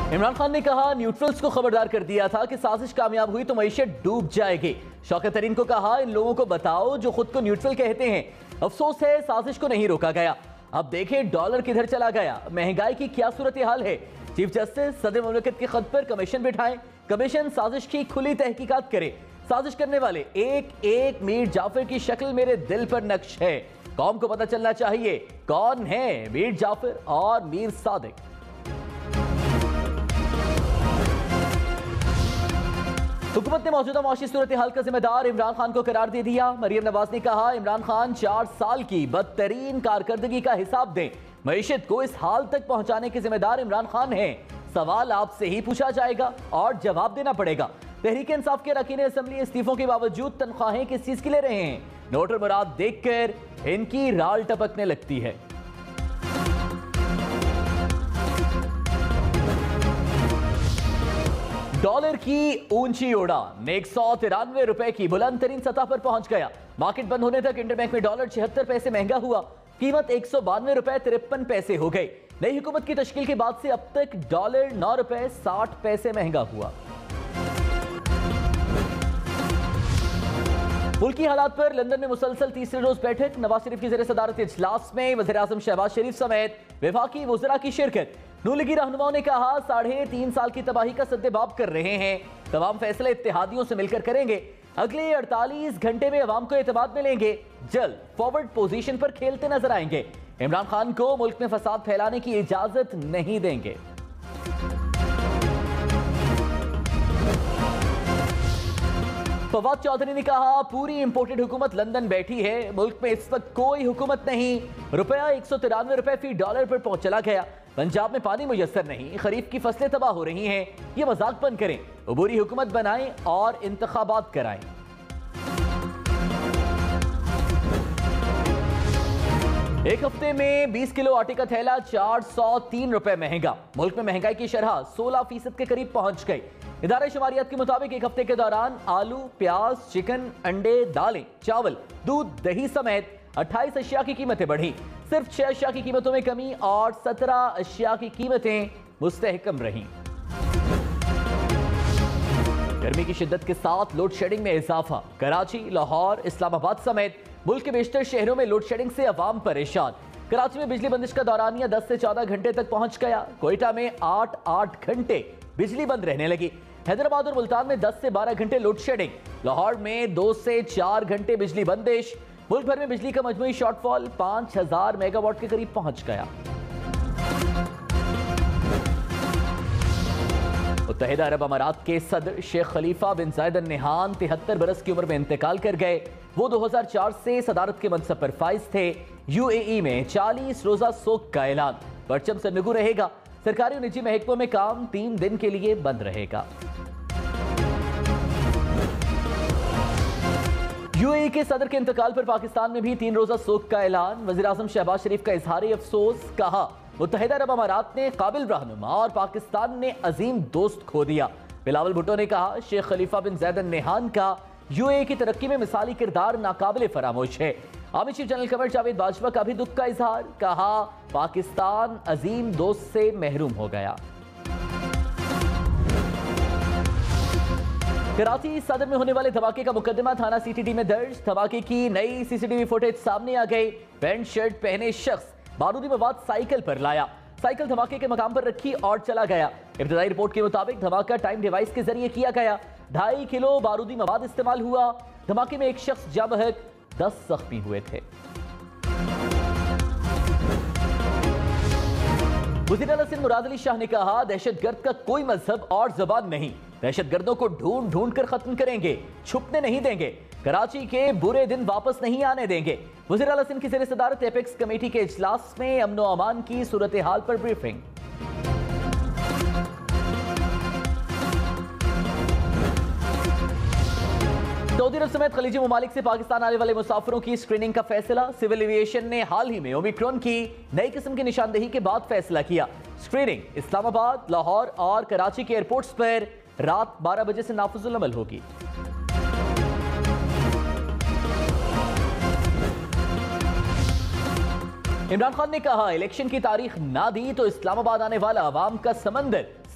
عمران خان نے کہا نیوٹرلز کو خبردار کر دیا تھا کہ سازش کامیاب ہوئی تو معیشت ڈوب جائے گی۔ شوکت ترین کو کہا ان لوگوں کو بتاؤ جو خود کو نیوٹرل کہتے ہیں، افسوس ہے سازش کو نہیں روکا گیا۔ اب دیکھیں ڈالر کدھر چلا گیا، مہنگائی کی کیا صورتحال ہے۔ چیف جسٹس صدر مملکت کے خط پر کمیشن بٹھائیں، کمیشن سازش کی کھلی تحقیقات کرے۔ سازش کرنے والے ایک ایک میر جعفر کی شکل میرے دل پر نقش ہے۔ قوم کو پتہ چلنا چاہیے کون ہے میر جعفر اور میر صادق۔ حکومت نے موجودہ معاشی صورتحال کا ذمہ دار عمران خان کو قرار دے دیا۔ مریم نواز نے کہا عمران خان 4 سال کی بدترین کارکردگی کا حساب دیں، معیشت کو اس حال تک پہنچانے کے ذمہ دار عمران خان ہیں، سوال آپ سے ہی پوچھا جائے گا اور جواب دینا پڑے گا۔ تحریک انصاف کے اراکین اسمبلی استعفوں کے باوجود تنخواہیں کس چیز کے لے رہے ہیں؟ نوٹ اور مراد دیکھ کر ان کی رال ٹپکنے لگتی ہے۔ ڈالر کی اونچی اڑان 193 روپے کی بلند ترین سطح پر پہنچ گیا۔ مارکیٹ بند ہونے تک انٹر بینک میں ڈالر 76 پیسے مہنگا ہوا، قیمت 192 روپے 53 پیسے ہو گئی۔ نئی حکومت کی تشکیل کے بعد سے اب تک ڈالر 9 روپے 60 پیسے مہنگا ہوا۔ ملکی حالات پر لندن میں مسلسل تیسرے روز بیٹھک، نواز شریف کی زیر صدارت اجلاس میں وزیراعظم شہباز شریف سمیت وفاقی وزراء کی شرکت۔ نون لیگی رہنماؤں نے کہا 3.5 سال کی تباہی کا سدباب کر رہے ہیں، تمام فیصلے اتحادیوں سے مل کر کریں گے، اگلے 48 گھنٹے میں عوام کو اعتماد میں لیں گے، جلد فارورڈ پوزیشن پر کھیلتے نظر آئیں گے، عمران خان کو ملک میں فساد پھیلانے کی اجازت نہیں دیں گے۔ فواد چودھری نے کہا پوری امپورٹڈ حکومت لندن بیٹھی ہے، ملک میں اس وقت کوئی حکومت نہیں، روپیہ 193 روپے فی ڈالر پر پہنچ چلا گیا، پنجاب میں پانی میسر نہیں، خریف کی فصلیں تباہ ہو رہی ہیں، یہ مذاق بند کریں، عبوری حکومت بنائیں اور انتخابات کرائیں۔ ایک ہفتے میں 20 کلو آٹے کا تھیلا 403 روپے مہنگا، ملک میں مہنگائی کی شرح 16% کے قریب پہنچ گئی۔ ادارہ شماریات کے مطابق ایک ہفتے کے دوران آلو، پیاز، چکن، انڈے، دالیں، چاول، دودھ، دہی سمیت 28 اشیاء کی قیمتیں بڑھی، صرف 6 اشیاء کی قیمتوں میں کمی اور 17 اشیاء کی قیمتیں مستحکم رہیں۔ گرمی کی شدت کے ساتھ لوڈ شیڈنگ میں اضافہ، کراچی، لاہور، اسلام آباد سمیت ملک کے بیشتر شہروں میں لوڈ شیڈنگ سے عوام پریشان۔ کراچی میں بجلی بندش کا دورانیہ 10 سے 14 گھنٹے تک پہنچ گیا، کوئٹہ میں 8 گھنٹے بجلی بند رہنے لگی، حیدرآباد اور ملتان میں 10 سے 12 گھنٹے لوڈ شیڈنگ، لاہور میں 2 سے 4 گھنٹے بجلی بندش، ملک بھر میں بجلی کا مجموعی شارٹ فال 5000 میگا واٹ کے قریب پہنچ گیا۔ متحدہ عرب امارات کے صدر شیخ خلیفہ بن زائد ال نہیان 73 برس کی عمر میں انتقال کر گئے، وہ 2004 سے صدارت کے منصب پر فائز تھے۔ UAE میں 40 روزہ سوگ کا اعلان، پرچم سرنگو رہے گا، سرکاری اور نجی محکموں میں کام 3 دن کے لیے بند رہے گا۔ UAE کے صدر کے انتقال پر پاکستان میں بھی 3 روزہ سوگ کا اعلان، وزیراعظم شہباز شریف کا اظہار افسوس، کہا متحدہ عرب امارات نے قابل رہنما اور پاکستان نے عظیم دوست کھو دیا۔ بلاول بھٹو نے کہا شیخ خلیفہ بن زائد ال نہیان کا UAE کی ترقی میں مثالی کردار ناقابل فراموش ہے۔ Army chief general Qamar Javed Bajwa کا بھی دکھ کا اظہار، کہا پاکستان عظیم دوست سے محروم ہو گیا۔ کراچی صدر میں ہونے والے دھماکے کا مقدمہ تھانہ CTD میں درج، دھماکے کی نئی CCTV فوٹیج سامنے آ گئی، پینٹ شرٹ پہنے شخص بارودی مواد سائیکل پر لایا، سائیکل دھماکے کے مقام پر رکھی اور چلا گیا۔ ابتدائی رپورٹ کے مطابق دھماکہ ٹائم ڈیوائس کے ذریعے کیا گیا، 2.5 کلو بارودی مواد استعمال ہوا، دھماکے میں ایک شخص جاں بحق، 10 زخمی ہوئے تھے۔ وزیر اعلیٰ سندھ مراد علی شاہ نے کہا دہشت گرد کا کوئی مذہب اور زبان نہیں، دہشت گردوں کو ڈھونڈ ڈھونڈ کر ختم کریں گے، چھپنے نہیں دیں گے، کراچی کے برے دن واپس نہیں آنے دیں گے۔ وزیر اعلیٰ سندھ کی زیر صدارت ایپیکس کمیٹی کے اجلاس میں امن و امان کی صورتحال پر بریفنگ۔ سعودی عرب سمیت خلیجی ممالک سے پاکستان آنے والے مسافروں کی اسکریننگ کا فیصلہ، سول ایویشن نے حال ہی میں اومیکرون کی نئی قسم کی نشاندہی کے بعد فیصلہ کیا۔ اسکریننگ اسلام آباد، لاہور اور کراچی کے ایئرپورٹس پر رات 12 بجے سے نافذ العمل ہوگی۔ عمران خان نے کہا الیکشن کی تاریخ نہ دی تو اسلام آباد آنے والا عوام کا سمندر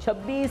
26